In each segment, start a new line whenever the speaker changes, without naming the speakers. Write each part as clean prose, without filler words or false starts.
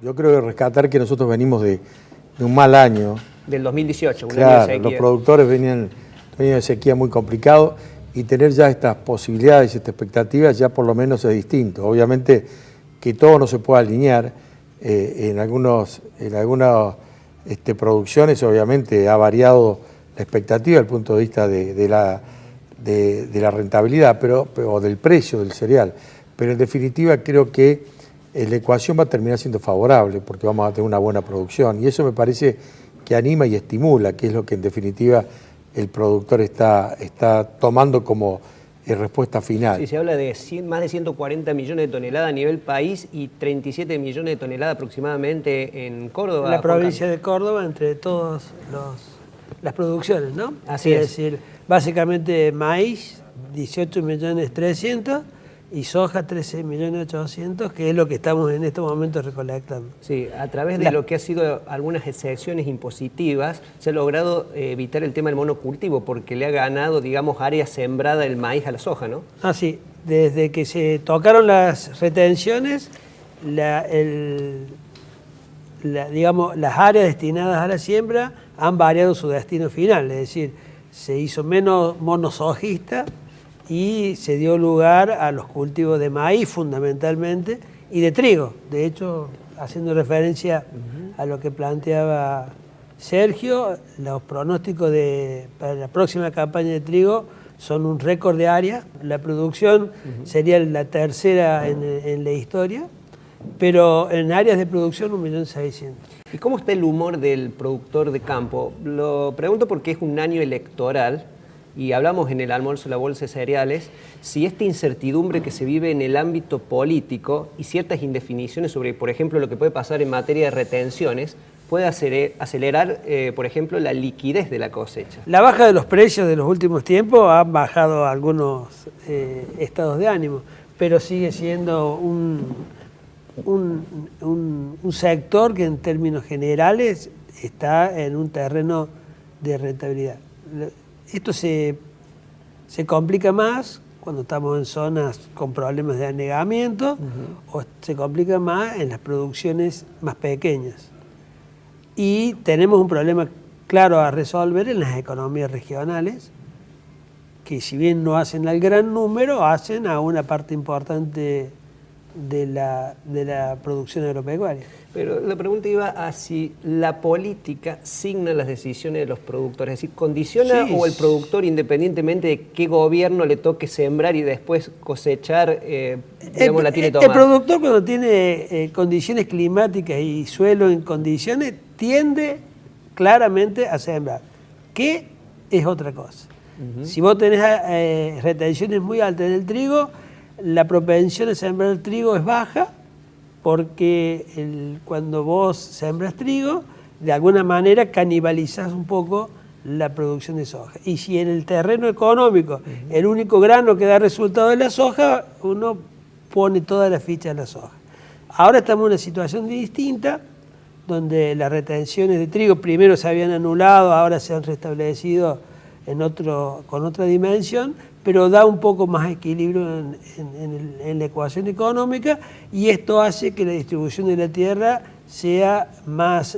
Yo creo que rescatar que nosotros venimos de un mal año.
Del 2018, un
claro,
año de sequía.
Los productores venían de sequía muy complicado y tener ya estas posibilidades, estas expectativas, ya por lo menos es distinto. Obviamente que todo no se puede alinear. En algunas producciones obviamente ha variado la expectativa desde el punto de vista de la rentabilidad o del precio del cereal. Pero en definitiva creo que la ecuación va a terminar siendo favorable porque vamos a tener una buena producción y eso me parece que anima y estimula, que es lo que en definitiva el productor está tomando como respuesta final.
Sí, se habla de más de 140 millones de toneladas a nivel país y 37 millones de toneladas aproximadamente en Córdoba.
En la provincia de Córdoba, entre todas las producciones, ¿no?
Así es.
Es decir, básicamente maíz, 18.300.000 y soja 13.800.000, que es lo que estamos en estos momentos recolectando.
Sí, a través de lo que ha sido algunas excepciones impositivas, se ha logrado evitar el tema del monocultivo, porque le ha ganado, digamos, área sembrada el maíz a la soja, ¿no?
Ah, sí. Desde que se tocaron las retenciones, digamos, las áreas destinadas a la siembra han variado su destino final, es decir, se hizo menos monosojista y se dio lugar a los cultivos de maíz fundamentalmente y de trigo. De hecho, haciendo referencia a lo que planteaba Sergio, los pronósticos para la próxima campaña de trigo son un récord de área. La producción sería la tercera en la historia, pero en áreas de producción 1.600.000.
¿Y cómo está el humor del productor de campo? Lo pregunto porque es un año electoral y hablamos en el almuerzo de la Bolsa de Cereales, si esta incertidumbre que se vive en el ámbito político y ciertas indefiniciones sobre, por ejemplo, lo que puede pasar en materia de retenciones, puede acelerar, por ejemplo, la liquidez de la cosecha.
La baja de los precios de los últimos tiempos ha bajado algunos estados de ánimo, pero sigue siendo un sector que en términos generales está en un terreno de rentabilidad. Esto se complica más cuando estamos en zonas con problemas de anegamiento o se complica más en las producciones más pequeñas. Y tenemos un problema claro a resolver en las economías regionales, que si bien no hacen al gran número, hacen a una parte importante de la producción agropecuaria.
Pero la pregunta iba a si la política signa las decisiones de los productores, es decir, ¿condiciona o el productor, independientemente de qué gobierno le toque sembrar y después cosechar, digamos, la tiene tomada?
El productor, cuando tiene condiciones climáticas y suelo en condiciones, tiende claramente a sembrar, que es otra cosa. Si vos tenés retenciones muy altas en el trigo, la propensión a sembrar el trigo es baja, porque cuando vos sembras trigo, de alguna manera canibalizás un poco la producción de soja. Y si en el terreno económico el único grano que da resultado es la soja, uno pone toda la ficha en la soja. Ahora estamos en una situación distinta, donde las retenciones de trigo primero se habían anulado, ahora se han restablecido con otra dimensión, pero da un poco más equilibrio en la ecuación económica, y esto hace que la distribución de la tierra sea más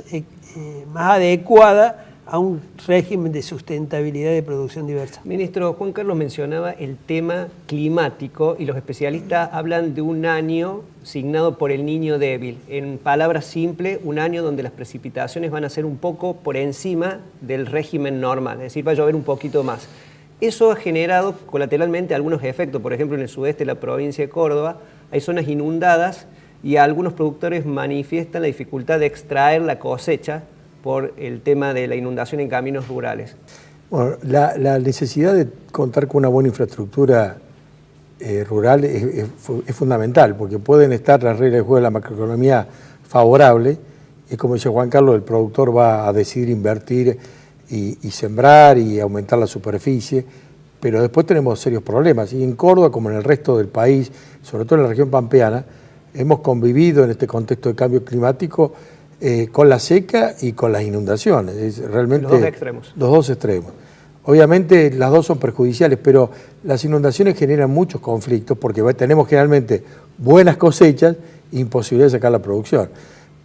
adecuada a un régimen de sustentabilidad de producción diversa.
Ministro, Juan Carlos mencionaba el tema climático y los especialistas hablan de un año signado por el Niño débil. En palabras simples, un año donde las precipitaciones van a ser un poco por encima del régimen normal, es decir, va a llover un poquito más. Eso ha generado colateralmente algunos efectos. Por ejemplo, en el sudeste de la provincia de Córdoba hay zonas inundadas y algunos productores manifiestan la dificultad de extraer la cosecha por el tema de la inundación en caminos rurales.
Bueno, la necesidad de contar con una buena infraestructura rural es fundamental, porque pueden estar las reglas de juego de la macroeconomía favorable, y como dice Juan Carlos, el productor va a decidir invertir y sembrar y aumentar la superficie, pero después tenemos serios problemas. Y en Córdoba, como en el resto del país, sobre todo en la región pampeana, hemos convivido en este contexto de cambio climático con la seca y con las inundaciones. Es realmente
los dos extremos.
Los dos extremos. Obviamente las dos son perjudiciales, pero las inundaciones generan muchos conflictos porque tenemos generalmente buenas cosechas e imposibilidad de sacar la producción.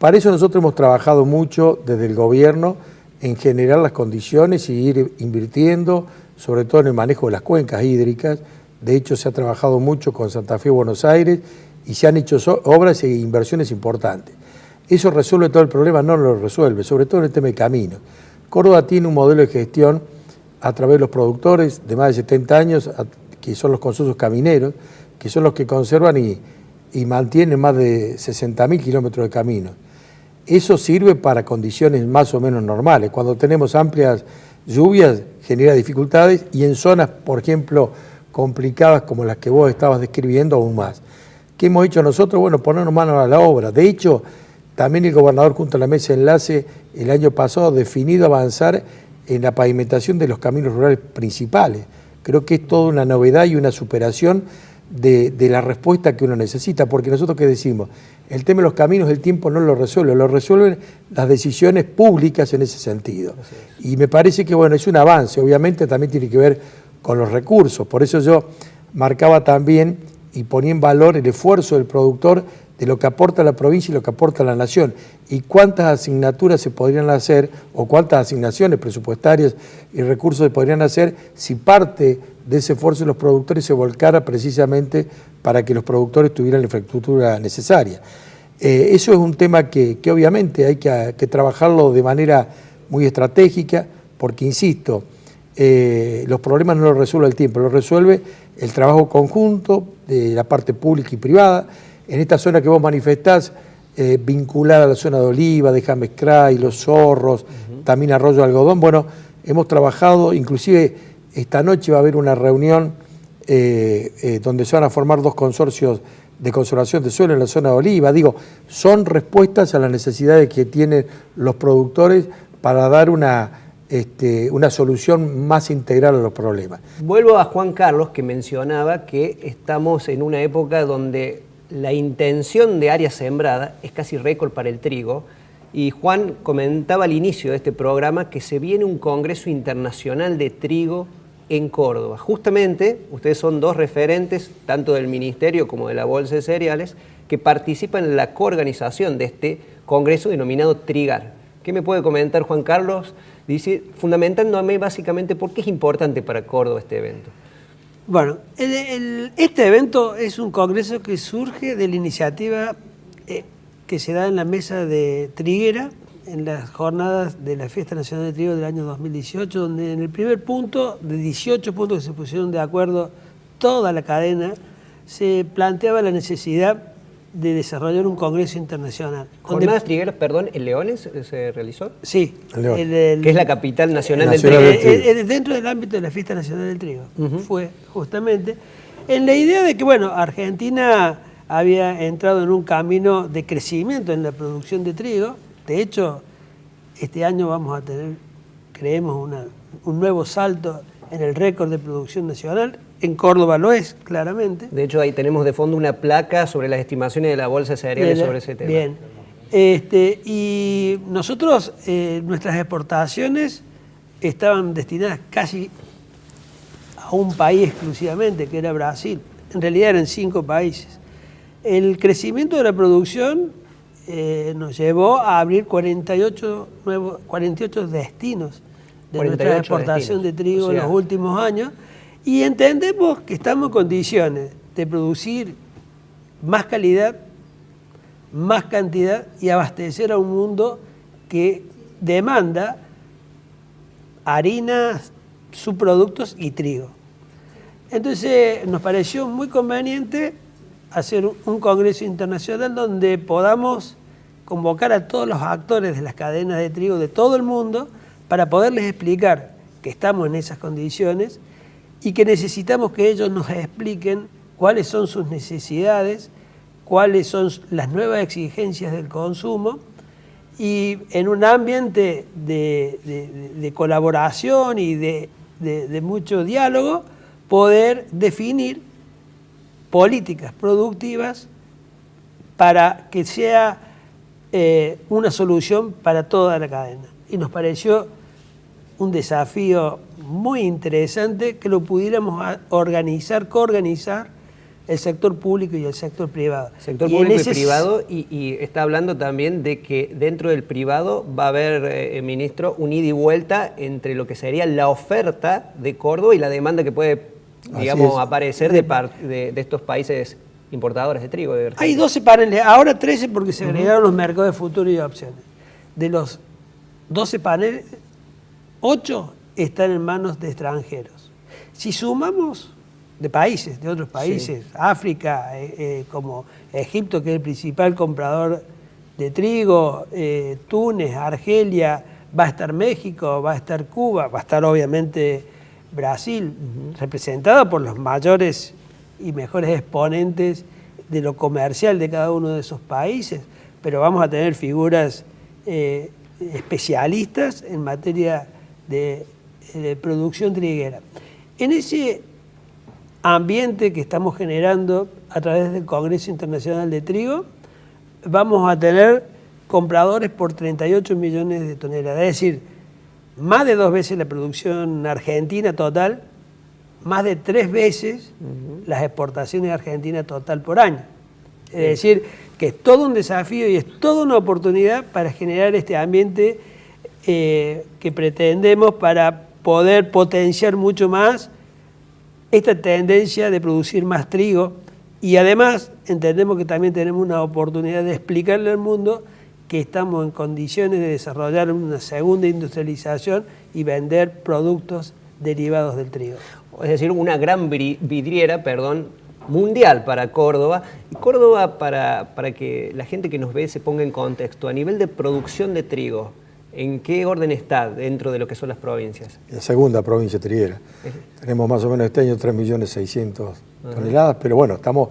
Para eso nosotros hemos trabajado mucho desde el gobierno en generar las condiciones y ir invirtiendo, sobre todo en el manejo de las cuencas hídricas. De hecho, se ha trabajado mucho con Santa Fe, Buenos Aires, y se han hecho obras e inversiones importantes. ¿Eso resuelve todo el problema? No lo resuelve, sobre todo en el tema de caminos. Córdoba tiene un modelo de gestión a través de los productores de más de 70 años, que son los consorcios camineros, que son los que conservan y mantienen más de 60.000 kilómetros de caminos. Eso sirve para condiciones más o menos normales. Cuando tenemos amplias lluvias genera dificultades y en zonas, por ejemplo, complicadas como las que vos estabas describiendo, aún más. ¿Qué hemos hecho nosotros? Bueno, ponernos manos a la obra. De hecho, también el gobernador junto a la mesa de enlace el año pasado ha definido avanzar en la pavimentación de los caminos rurales principales. Creo que es toda una novedad y una superación de la respuesta que uno necesita, porque nosotros ¿qué decimos? El tema de los caminos, el tiempo no lo resuelven las decisiones públicas en ese sentido. Y me parece que bueno, es un avance, obviamente también tiene que ver con los recursos, por eso yo marcaba también y ponía en valor el esfuerzo del productor de lo que aporta la provincia y lo que aporta la nación, y cuántas asignaturas se podrían hacer, o cuántas asignaciones presupuestarias y recursos se podrían hacer si parte de ese esfuerzo de los productores se volcara precisamente para que los productores tuvieran la infraestructura necesaria. Eso es un tema que obviamente hay que trabajarlo de manera muy estratégica, porque insisto, los problemas no los resuelve el tiempo, los resuelve el trabajo conjunto de la parte pública y privada. En esta zona que vos manifestás, vinculada a la zona de Oliva, de James Cray, Los Zorros, también Arroyo de Algodón, bueno, hemos trabajado, inclusive esta noche va a haber una reunión donde se van a formar 2 consorcios de conservación de suelo en la zona de Oliva. Digo, son respuestas a las necesidades que tienen los productores para dar una solución más integral a los problemas.
Vuelvo a Juan Carlos, que mencionaba que estamos en una época donde la intención de área sembrada es casi récord para el trigo, y Juan comentaba al inicio de este programa que se viene un Congreso Internacional de Trigo en Córdoba. Justamente, ustedes son 2 referentes, tanto del Ministerio como de la Bolsa de Cereales, que participan en la coorganización de este congreso denominado Trigar. ¿Qué me puede comentar Juan Carlos? Dice, fundamentándome básicamente por qué es importante para Córdoba este evento.
Bueno, este evento es un congreso que surge de la iniciativa que se da en la mesa de Triguera, en las jornadas de la Fiesta Nacional de Trigo del año 2018, donde en el primer punto, de 18 puntos que se pusieron de acuerdo toda la cadena, se planteaba la necesidad de desarrollar un congreso internacional.
Jornadas trigueras, perdón, ¿en Leones se realizó?
Sí.
Que es la capital nacional del
trigo. Dentro del ámbito de la Fiesta Nacional del Trigo. Fue justamente en la idea de que, bueno, Argentina había entrado en un camino de crecimiento en la producción de trigo. De hecho, este año vamos a tener, creemos, un nuevo salto en el récord de producción nacional. En Córdoba lo es, claramente.
De hecho, ahí tenemos de fondo una placa sobre las estimaciones de la Bolsa de Cereales sobre ese tema.
Bien. Y nosotros, nuestras exportaciones estaban destinadas casi a un país exclusivamente, que era Brasil. En realidad eran 5 países. El crecimiento de la producción nos llevó a abrir 48 destinos de nuestra exportación de trigo en los últimos años, y entendemos que estamos en condiciones de producir más calidad, más cantidad y abastecer a un mundo que demanda harinas, subproductos y trigo. Entonces nos pareció muy conveniente hacer un congreso internacional donde podamos convocar a todos los actores de las cadenas de trigo de todo el mundo para poderles explicar que estamos en esas condiciones y que necesitamos que ellos nos expliquen cuáles son sus necesidades, cuáles son las nuevas exigencias del consumo, y en un ambiente de colaboración y de mucho diálogo poder definir políticas productivas para que sea una solución para toda la cadena. Y nos pareció un desafío muy interesante que lo pudiéramos coorganizar el sector público y el sector privado.
Sector público y privado, y está hablando también de que dentro del privado va a haber, ministro, un ida y vuelta entre lo que sería la oferta de Córdoba y la demanda que puede, digamos, aparecer de estos países importadores de trigo.
Hay 12 paneles, ahora 13 porque se agregaron los mercados de futuro y opciones. De los 12 paneles, 8 están en manos de extranjeros. Si sumamos de otros países, sí. África, como Egipto, que es el principal comprador de trigo, Túnez, Argelia, va a estar México, va a estar Cuba, va a estar obviamente Brasil, representada por los mayores y mejores exponentes de lo comercial de cada uno de esos países, pero vamos a tener figuras especialistas en materia de producción triguera. En ese ambiente que estamos generando a través del Congreso Internacional de Trigo, vamos a tener compradores por 38 millones de toneladas, es decir, más de 2 veces la producción argentina total, más de 3 veces las exportaciones argentinas total por año. Es decir, que es todo un desafío y es toda una oportunidad para generar este ambiente que pretendemos para poder potenciar mucho más esta tendencia de producir más trigo, y además entendemos que también tenemos una oportunidad de explicarle al mundo que estamos en condiciones de desarrollar una segunda industrialización y vender productos derivados del trigo.
Es decir, una gran vidriera, mundial para Córdoba. Y Córdoba, para que la gente que nos ve se ponga en contexto, a nivel de producción de trigo, ¿en qué orden está dentro de lo que son las provincias? La
segunda provincia triguera. Tenemos más o menos este año 3.600.000 toneladas, pero bueno, estamos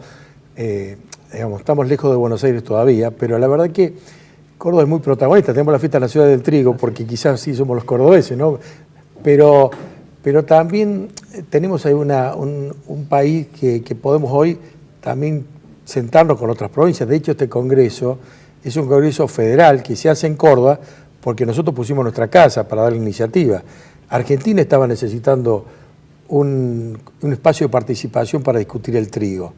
lejos de Buenos Aires todavía, pero la verdad que Córdoba es muy protagonista. Tenemos la fiesta de la ciudad del trigo, porque quizás sí somos los cordobeses, ¿no? Pero también tenemos ahí un país que podemos hoy también sentarnos con otras provincias. De hecho, este congreso es un congreso federal que se hace en Córdoba, porque nosotros pusimos nuestra casa para dar la iniciativa. Argentina estaba necesitando un espacio de participación para discutir el trigo,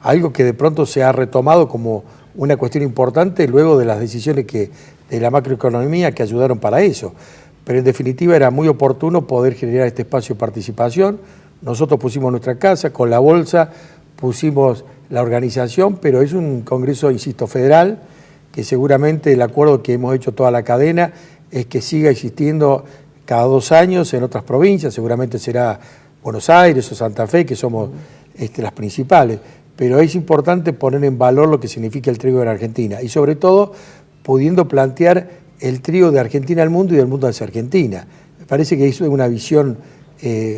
algo que de pronto se ha retomado como una cuestión importante luego de las decisiones de la macroeconomía que ayudaron para eso. Pero en definitiva era muy oportuno poder generar este espacio de participación. Nosotros pusimos nuestra casa, con la bolsa pusimos la organización, pero es un congreso, insisto, federal, que seguramente el acuerdo que hemos hecho toda la cadena es que siga existiendo cada 2 años en otras provincias, seguramente será Buenos Aires o Santa Fe, que somos las principales, pero es importante poner en valor lo que significa el trigo en Argentina y sobre todo pudiendo plantear el trigo de Argentina al mundo y del mundo hacia Argentina. Me parece que eso es una visión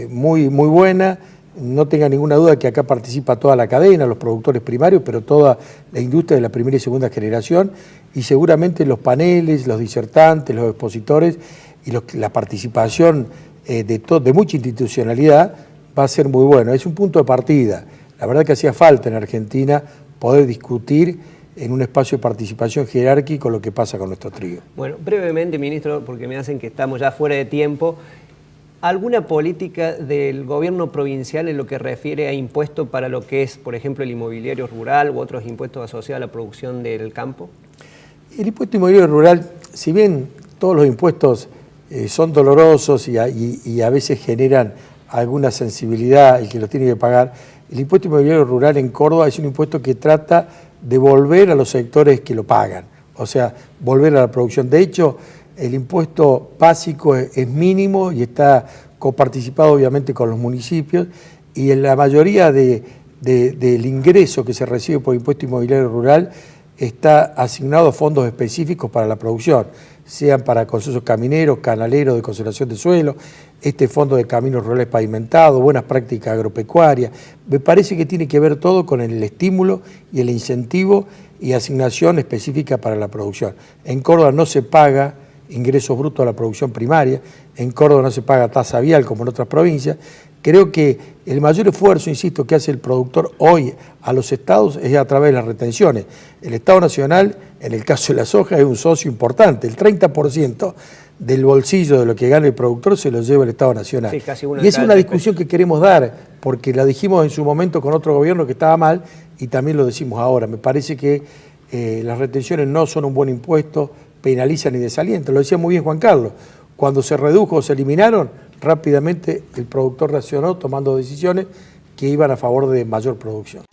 muy buena. No tenga ninguna duda que acá participa toda la cadena, los productores primarios, pero toda la industria de la primera y segunda generación, y seguramente los paneles, los disertantes, los expositores y la participación de mucha institucionalidad va a ser muy bueno. Es un punto de partida. La verdad que hacía falta en Argentina poder discutir en un espacio de participación jerárquico lo que pasa con nuestro trigo.
Bueno, brevemente, ministro, porque me hacen que estamos ya fuera de tiempo, ¿alguna política del gobierno provincial en lo que refiere a impuestos para lo que es, por ejemplo, el inmobiliario rural u otros impuestos asociados a la producción del campo?
El impuesto inmobiliario rural, si bien todos los impuestos son dolorosos y a veces generan alguna sensibilidad el que los tiene que pagar, el impuesto inmobiliario rural en Córdoba es un impuesto que trata de volver a los sectores que lo pagan, o sea, volver a la producción. De hecho, el impuesto básico es mínimo y está coparticipado obviamente con los municipios, y en la mayoría del ingreso que se recibe por impuesto inmobiliario rural está asignado a fondos específicos para la producción, sean para consorcios camineros, canaleros de conservación de suelo, este fondo de caminos rurales pavimentados, buenas prácticas agropecuarias. Me parece que tiene que ver todo con el estímulo y el incentivo y asignación específica para la producción. En Córdoba no se paga ingresos brutos a la producción primaria, en Córdoba no se paga tasa vial como en otras provincias. Creo que el mayor esfuerzo, insisto, que hace el productor hoy a los estados es a través de las retenciones. El Estado Nacional, en el caso de la soja, es un socio importante. El 30% del bolsillo de lo que gana el productor se lo lleva el Estado Nacional.
Sí, casi uno
y
de
esa es
cada
una
3
discusión que queremos dar, porque la dijimos en su momento con otro gobierno que estaba mal y también lo decimos ahora. Me parece que las retenciones no son un buen impuesto, penalizan y desalientan. Lo decía muy bien Juan Carlos. Cuando se redujo o se eliminaron, rápidamente el productor reaccionó tomando decisiones que iban a favor de mayor producción.